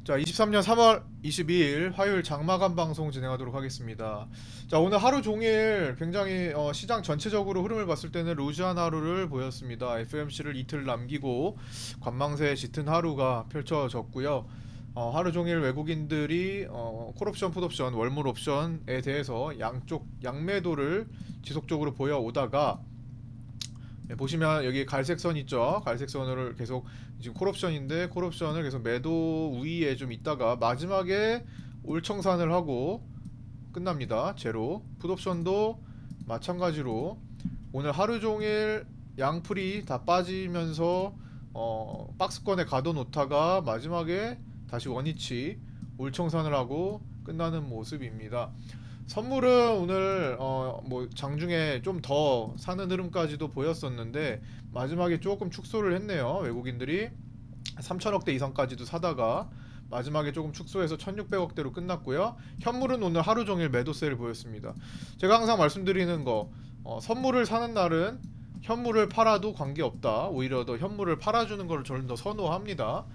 자, 23년 3월 22일 화요일 장마감 방송 진행하도록 하겠습니다. 자, 오늘 하루 종일 굉장히 시장 전체적으로 흐름을 봤을 때는 루즈한 하루를 보였습니다. FOMC를 이틀 남기고 관망세에 짙은 하루가 펼쳐졌고요. 하루 종일 외국인들이 콜옵션, 풋옵션, 월물 옵션에 대해서 양쪽 양매도를 지속적으로 보여오다가 보시면 여기 갈색 선 있죠. 갈색 선을 계속 지금 콜옵션인데 콜옵션을 계속 매도 우위에 좀 있다가 마지막에 올청산을 하고 끝납니다. 제로. 풋옵션도 마찬가지로 오늘 하루 종일 양풀이 다 빠지면서 박스권에 가둬놓다가 마지막에 다시 원위치 올청산을 하고 끝나는 모습입니다. 선물은 오늘 뭐 장중에 좀 더 사는 흐름까지도 보였었는데 마지막에 조금 축소를 했네요. 외국인들이 3천억대 이상까지도 사다가 마지막에 조금 축소해서 1600억대로 끝났고요. 현물은 오늘 하루 종일 매도세를 보였습니다. 제가 항상 말씀드리는 거 선물을 사는 날은 현물을 팔아도 관계없다. 오히려 더 현물을 팔아주는 걸 저는 더 선호합니다.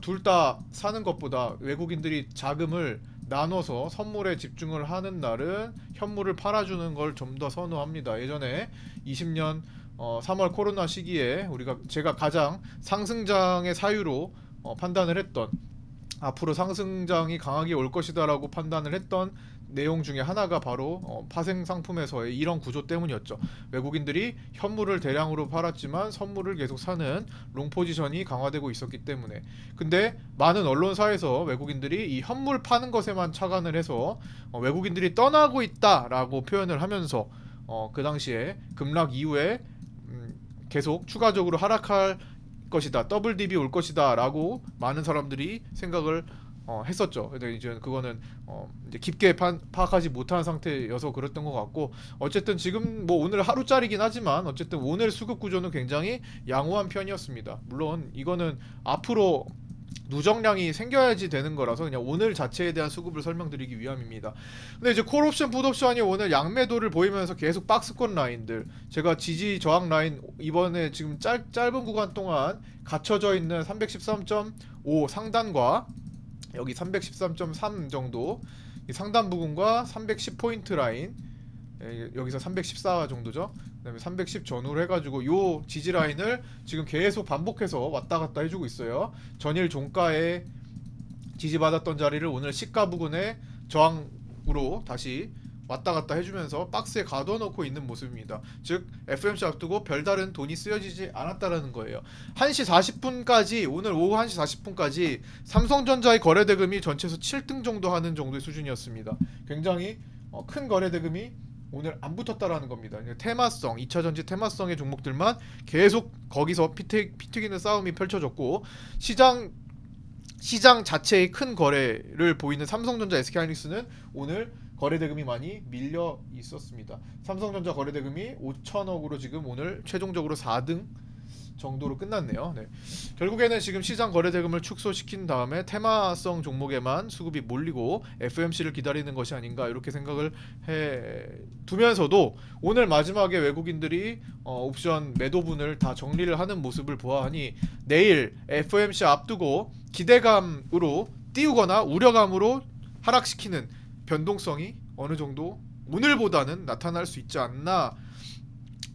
둘 다 사는 것보다 외국인들이 자금을 나눠서 선물에 집중을 하는 날은 현물을 팔아주는 걸 좀 더 선호합니다. 예전에 20년 3월 코로나 시기에 제가 가장 상승장의 사유로 판단을 했던, 앞으로 상승장이 강하게 올 것이다라고 판단을 했던 내용 중에 하나가 바로 파생 상품에서의 이런 구조 때문이었죠. 외국인들이 현물을 대량으로 팔았지만 선물을 계속 사는 롱 포지션이 강화되고 있었기 때문에. 근데 많은 언론사에서 외국인들이 이 현물 파는 것에만 착안을 해서 외국인들이 떠나고 있다라고 표현을 하면서 그 당시에 급락 이후에 계속 추가적으로 하락할 것이다, 더블 딥이 올 것이다 라고 많은 사람들이 생각을 했었죠. 근데 이제 그거는 이제 깊게 파악하지 못한 상태여서 그랬던 것 같고, 어쨌든 지금 뭐 오늘 하루짜리긴 하지만 어쨌든 오늘 수급 구조는 굉장히 양호한 편이었습니다. 물론 이거는 앞으로 누적량이 생겨야지 되는 거라서 그냥 오늘 자체에 대한 수급을 설명드리기 위함입니다. 근데 이제 콜옵션, 풋옵션이 오늘 양매도를 보이면서 계속 박스권 라인들, 제가 지지 저항 라인 이번에 지금 짧은 구간 동안 갇혀져 있는 313.5 상단과 여기 313.3 정도 이 상단 부분과 310포인트 라인, 여기서 314 정도죠. 그다음에 310 전후로 해가지고 요 지지 라인을 지금 계속 반복해서 왔다 갔다 해주고 있어요. 전일 종가에 지지받았던 자리를 오늘 시가 부근에 저항으로 다시 왔다 갔다 해주면서 박스에 가둬놓고 있는 모습입니다. 즉 FOMC 앞두고 별다른 돈이 쓰여지지 않았다라는 거예요. 1시 40분까지, 오늘 오후 1시 40분까지 삼성전자의 거래대금이 전체에서 7등 정도 하는 정도의 수준이었습니다. 굉장히 큰 거래대금이 오늘 안 붙었다라는 겁니다. 테마성, 2차전지 테마성의 종목들만 계속 거기서 피튀기는 싸움이 펼쳐졌고, 시장 자체의 큰 거래를 보이는 삼성전자, SK하이닉스는 오늘 거래대금이 많이 밀려 있었습니다. 삼성전자 거래대금이 5천억으로 지금 오늘 최종적으로 4등 정도로 끝났네요. 네. 결국에는 지금 시장 거래대금을 축소시킨 다음에 테마성 종목에만 수급이 몰리고 FOMC를 기다리는 것이 아닌가 이렇게 생각을 해 두면서도, 오늘 마지막에 외국인들이 옵션 매도분을 다 정리를 하는 모습을 보아하니 내일 FOMC 앞두고 기대감으로 띄우거나 우려감으로 하락시키는 변동성이 어느 정도 오늘보다는 나타날 수 있지 않나,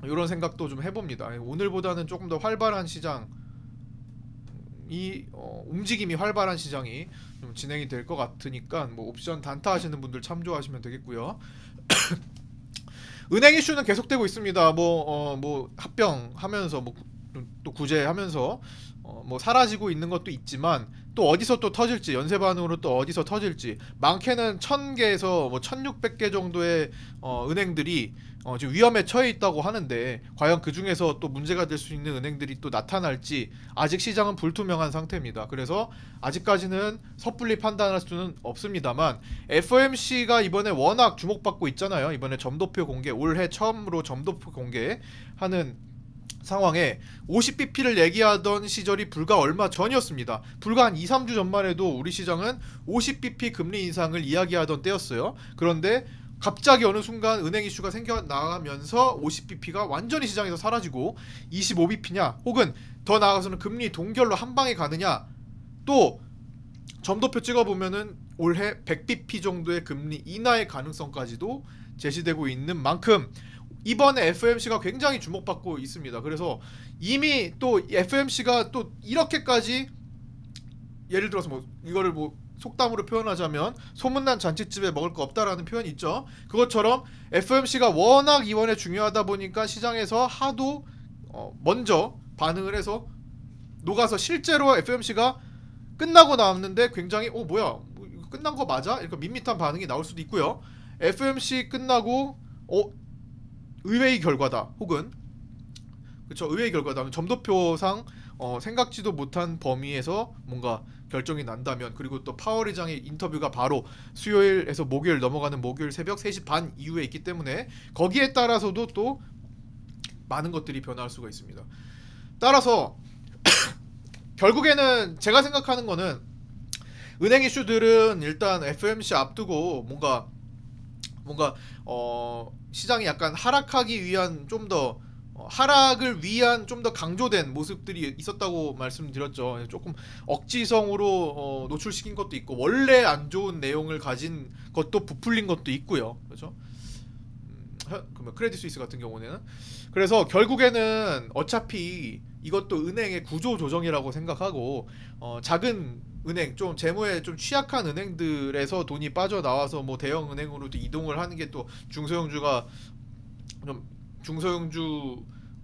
이런 생각도 좀 해봅니다. 오늘보다는 조금 더 활발한 시장이 움직임이 활발한 시장이 좀 진행이 될 것 같으니까 뭐 옵션 단타 하시는 분들 참조하시면 되겠고요. 은행 이슈는 계속되고 있습니다. 뭐 합병하면서 또 구제하면서 뭐 사라지고 있는 것도 있지만, 또 어디서 또 터질지, 연쇄 반응으로 또 어디서 터질지, 많게는 1000개에서 뭐 1600개 정도의 은행들이 지금 위험에 처해 있다고 하는데, 과연 그 중에서 또 문제가 될 수 있는 은행들이 또 나타날지 아직 시장은 불투명한 상태입니다. 그래서 아직까지는 섣불리 판단할 수는 없습니다만, FOMC가 이번에 워낙 주목받고 있잖아요. 이번에 점도표 공개, 올해 처음으로 점도표 공개하는 상황에 50bp를 얘기하던 시절이 불과 얼마 전이었습니다. 불과 한 2-3주 전만 해도 우리 시장은 50bp 금리 인상을 이야기하던 때였어요. 그런데 갑자기 어느 순간 은행 이슈가 생겨나면서 50bp가 완전히 시장에서 사라지고 25bp냐, 혹은 더 나아가서는 금리 동결로 한 방에 가느냐, 또 점도표 찍어보면은 올해 100bp 정도의 금리 인하의 가능성까지도 제시되고 있는 만큼 이번에 FOMC가 굉장히 주목받고 있습니다. 그래서 이미 또 FOMC가 또 이렇게까지, 예를 들어서 뭐 이거를 뭐 속담으로 표현하자면 소문난 잔치집에 먹을 거 없다라는 표현이 있죠. 그것처럼 FOMC가 워낙 이번에 중요하다 보니까 시장에서 하도 먼저 반응을 해서 녹아서 실제로 FOMC가 끝나고 나왔는데 굉장히 뭐야, 뭐 이거 끝난 거 맞아? 이렇게 밋밋한 반응이 나올 수도 있고요. FOMC 끝나고 의외의 결과다, 혹은 그쵸, 의외의 결과다, 점도표상 생각지도 못한 범위에서 뭔가 결정이 난다면, 그리고 또 파월 의장의 인터뷰가 바로 수요일에서 목요일 넘어가는 목요일 새벽 3시 반 이후에 있기 때문에 거기에 따라서도 또 많은 것들이 변화할 수가 있습니다. 따라서 결국에는 제가 생각하는 거는, 은행 이슈들은 일단 FOMC 앞두고 뭔가 시장이 약간 하락하기 위한 하락을 위한 좀 더 강조된 모습들이 있었다고 말씀드렸죠. 조금 억지성으로 노출시킨 것도 있고, 원래 안 좋은 내용을 가진 것도 부풀린 것도 있고요. 그렇죠? 그러면 크레딧 스위스 같은 경우는, 그래서 결국에는 어차피 이것도 은행의 구조 조정이라고 생각하고, 작은 은행, 좀 재무에 좀 취약한 은행들에서 돈이 빠져나와서 뭐 대형 은행으로 이동을 하는 게 또 중소형주가 좀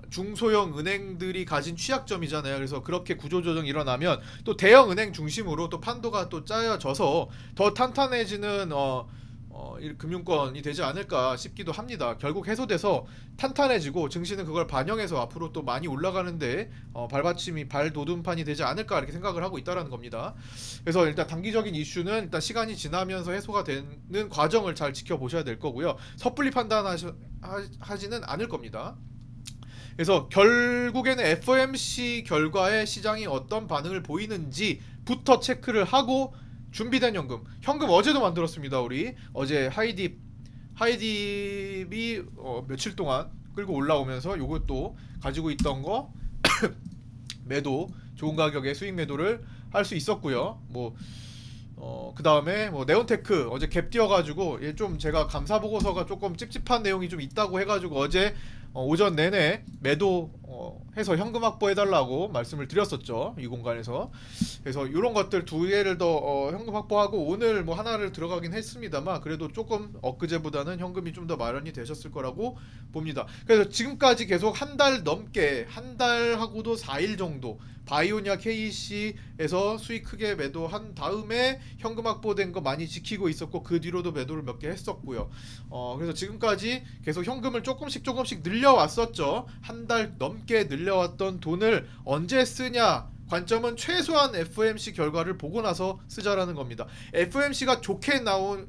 중소형 은행들이 가진 취약점이잖아요. 그래서 그렇게 구조조정이 일어나면 또 대형 은행 중심으로 또 판도가 또 짜여져서 더 탄탄해지는 금융권이 되지 않을까 싶기도 합니다. 결국 해소돼서 탄탄해지고 증시는 그걸 반영해서 앞으로 또 많이 올라가는데 발받침이, 발돋움판이 되지 않을까, 이렇게 생각을 하고 있다라는 겁니다. 그래서 일단 단기적인 이슈는 일단 시간이 지나면서 해소가 되는 과정을 잘 지켜보셔야 될 거고요. 섣불리 판단하지는 않을 겁니다. 그래서 결국에는 FOMC 결과에 시장이 어떤 반응을 보이는지부터 체크를 하고, 준비된 현금 어제도 만들었습니다. 우리 어제 하이딥이 며칠 동안 끌고 올라오면서 요것도 가지고 있던 거 매도, 좋은 가격에 수익 매도를 할 수 있었고요. 그 다음에 네온테크 어제 갭 뛰어가지고 좀 제가 감사 보고서가 조금 찝찝한 내용이 좀 있다고 해가지고 어제 오전 내내 매도 해서 현금 확보해달라고 말씀을 드렸었죠, 이 공간에서. 그래서 이런 것들 두 개를 더 현금 확보하고, 오늘 뭐 하나를 들어가긴 했습니다만 그래도 조금 엊그제보다는 현금이 좀 더 마련이 되셨을 거라고 봅니다. 그래서 지금까지 계속 한 달 넘게, 한 달하고도 4일 정도 바이오니아 KEC에서 수익 크게 매도한 다음에 현금 확보된 거 많이 지키고 있었고, 그 뒤로도 매도를 몇 개 했었고요. 그래서 지금까지 계속 현금을 조금씩 늘려왔었죠. 한 달 넘게 늘려왔던 돈을 언제 쓰냐, 관점은 최소한 FOMC 결과를 보고 나서 쓰자라는 겁니다. FOMC가 좋게 나올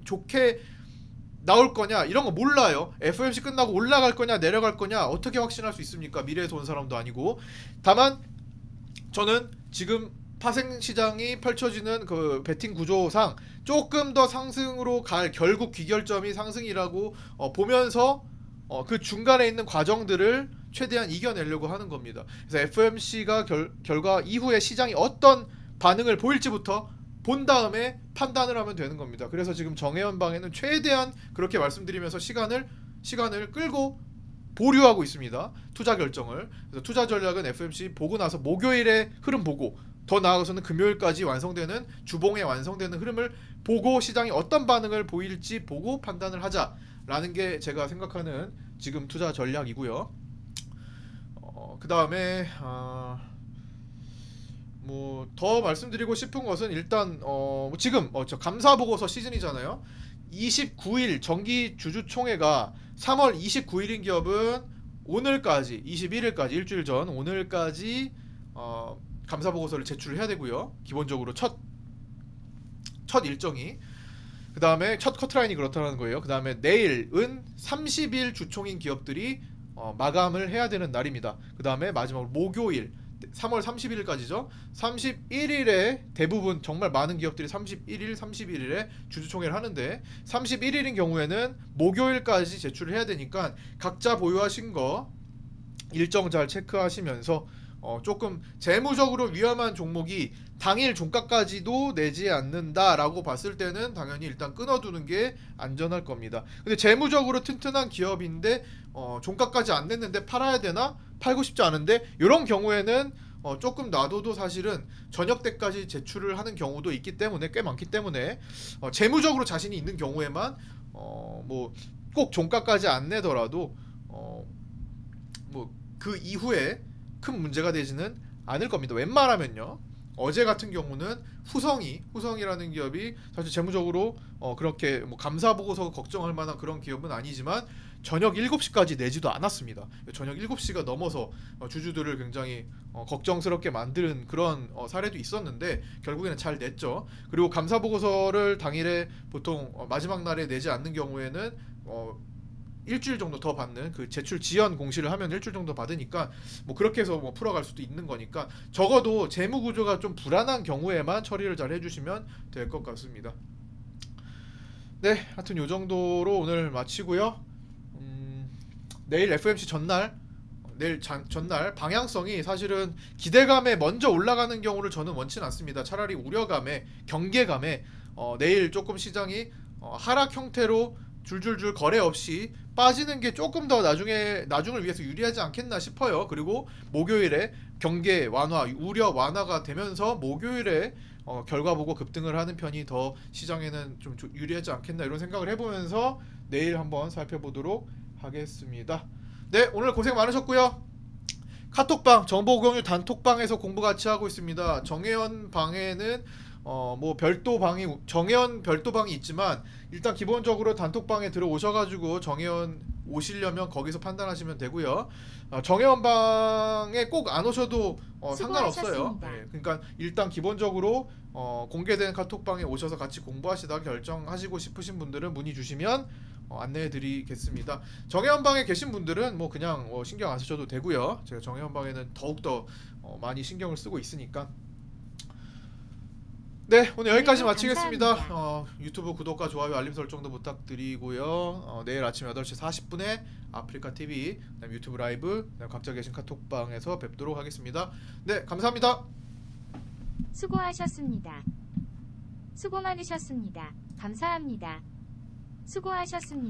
거냐 이런 거 몰라요. FOMC 끝나고 올라갈 거냐 내려갈 거냐 어떻게 확신할 수 있습니까? 미래에서 온 사람도 아니고. 다만 저는 지금 파생 시장이 펼쳐지는 그 베팅 구조상 조금 더 상승으로 갈, 결국 귀결점이 상승이라고 보면서 그 중간에 있는 과정들을 최대한 이겨내려고 하는 겁니다. 그래서 FOMC가 결과 이후에 시장이 어떤 반응을 보일지부터 본 다음에 판단을 하면 되는 겁니다. 그래서 지금 정혜연 방에는 최대한 그렇게 말씀드리면서 시간을 끌고 보류하고 있습니다. 투자 결정을. 그래서 투자 전략은 FOMC 보고 나서 목요일에 흐름 보고, 더 나아가서는 금요일까지 완성되는 주봉에 완성되는 흐름을 보고 시장이 어떤 반응을 보일지 보고 판단을 하자라는 게 제가 생각하는 지금 투자 전략이고요. 그 다음에 뭐 더 말씀드리고 싶은 것은, 일단 지금 저 감사 보고서 시즌이잖아요. 29일 정기 주주총회가 3월 29일인 기업은 오늘까지, 21일까지 일주일 전 오늘까지 감사 보고서를 제출해야 되고요. 기본적으로 첫 일정이. 그 다음에 첫 커트라인이 그렇다는 거예요. 그 다음에 내일은 30일 주총인 기업들이 마감을 해야 되는 날입니다. 그 다음에 마지막으로 목요일 3월 31일까지죠. 31일에 대부분 정말 많은 기업들이 31일, 31일에 주주총회를 하는데, 31일인 경우에는 목요일까지 제출을 해야 되니까 각자 보유하신 거 일정 잘 체크하시면서 조금 재무적으로 위험한 종목이 당일 종가까지도 내지 않는다라고 봤을 때는 당연히 일단 끊어두는 게 안전할 겁니다. 근데 재무적으로 튼튼한 기업인데 종가까지 안 냈는데 팔아야 되나? 팔고 싶지 않은데 이런 경우에는 조금 놔둬도 사실은 저녁 때까지 제출을 하는 경우도 있기 때문에 꽤 많기 때문에 재무적으로 자신이 있는 경우에만 뭐 꼭 종가까지 안 내더라도 뭐 그 이후에 큰 문제가 되지는 않을 겁니다. 웬만하면요. 어제 같은 경우는 후성이라는 기업이 사실 재무적으로 그렇게 뭐 감사 보고서 걱정할 만한 그런 기업은 아니지만 저녁 7시까지 내지도 않았습니다. 저녁 7시가 넘어서 주주들을 굉장히 걱정스럽게 만드는 그런 사례도 있었는데 결국에는 잘 냈죠. 그리고 감사 보고서를 당일에 보통 마지막 날에 내지 않는 경우에는 일주일 정도 더 받는 그 제출 지연 공시를 하면 일주일 정도 받으니까 뭐 그렇게 해서 뭐 풀어갈 수도 있는 거니까 적어도 재무 구조가 좀 불안한 경우에만 처리를 잘 해주시면 될 것 같습니다. 네, 하여튼 요 정도로 오늘 마치고요. 내일 FMC 전날 방향성이 사실은 기대감에 먼저 올라가는 경우를 저는 원치는 않습니다. 차라리 우려감에 경계감에 내일 조금 시장이 하락 형태로 줄줄줄 거래 없이 빠지는 게 조금 더 나중을 위해서 유리하지 않겠나 싶어요. 그리고 목요일에 경계 완화, 우려 완화가 되면서 목요일에 결과 보고 급등을 하는 편이 더 시장에는 좀 유리하지 않겠나 이런 생각을 해보면서 내일 한번 살펴보도록 하겠습니다. 네, 오늘 고생 많으셨고요. 카톡방 정보 공유 단톡방에서 공부 같이 하고 있습니다. 정혜연 방에는 뭐 정혜연 별도 방이 있지만 일단 기본적으로 단톡방에 들어오셔가지고 정혜연 오시려면 거기서 판단하시면 되고요. 정혜연 방에 꼭 안 오셔도 상관없어요. 네, 그러니까 일단 기본적으로 공개된 카톡방에 오셔서 같이 공부하시다가 결정하시고 싶으신 분들은 문의 주시면 안내해드리겠습니다. 정혜연방에 계신 분들은 뭐 그냥 신경 안 쓰셔도 되고요. 제가 정혜연방에는 더욱더 많이 신경을 쓰고 있으니까. 네, 오늘 여기까지 마치겠습니다. 유튜브 구독과 좋아요, 알림 설정도 부탁드리고요. 내일 아침 8시 40분에 아프리카 TV, 그다음 유튜브 라이브, 그다음 각자 계신 카톡방에서 뵙도록 하겠습니다. 네, 감사합니다. 수고하셨습니다. 수고 많으셨습니다. 감사합니다. 수고하셨습니다.